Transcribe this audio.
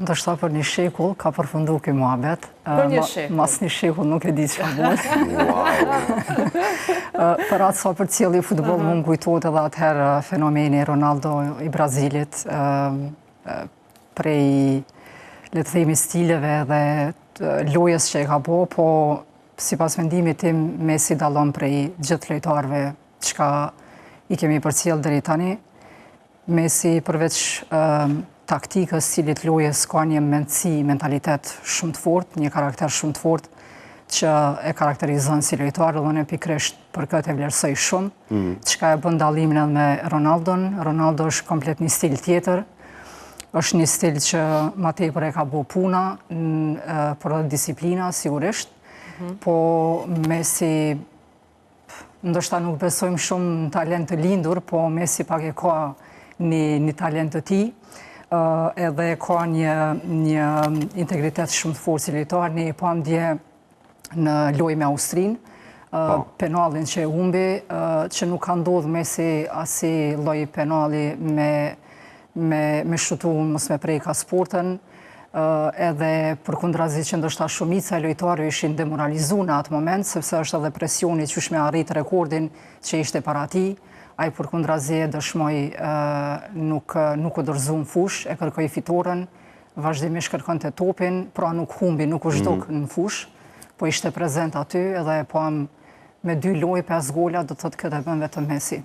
Ndoshta për një shekull ka përfundu ky muhabet. Për një shekull? Mas një shekull nuk e di çfarë bëhet. Për atë sa për cilë futboll më kujtohet edhe atëherë fenomeni Ronaldo i Brazilit, prej le të themi stileve dhe lojës që e ka po sipas mendimit tim Messi dallon prej gjithë lojtarëve çka i kemi përcjell deri tani. Messi përveç taktikës, stilit lojës, ka një mendësi, mentalitet shumë të fortë, një karakter shumë të fortë që e karakterizon si lojtar dhe ne pikërisht për këtë e vlerësoj shumë. Çka e bën dallimin edhe me Ronaldon. Ronaldo është komplet një stil tjetër. Është një stil që ma tepër e ka bo puna, për disiplina, sigurisht. Po Messi, ndoshta nuk besojmë shumë në talent të lindur, po Messi pak e ka një talent të tij. Edhe ka një integritet shumë të fortë si lojtar. Ne e pam dje në lojë me Austrinë, penallin që e humbi, që nuk ka ndodhur Messi asi lloj penalli me shutu mos me prej ka sportën, edhe përkundrazi që ndoshta shumica e lojtarëve ishin demoralizuar në atë moment, sepse është edhe presioni qysh me arrit rekordin që ishte para tij. Ai përkundrazi e dëshmoi nuk u dorëzu në fush, e kërkoi fitoren, vazhdimisht kërkonte topin, pra nuk humbi, nuk u zhduk në fush, po ishte prezent aty edhe e pam me 2 lojë 5 gola, do të thotë këtë e bën vetëm Messi.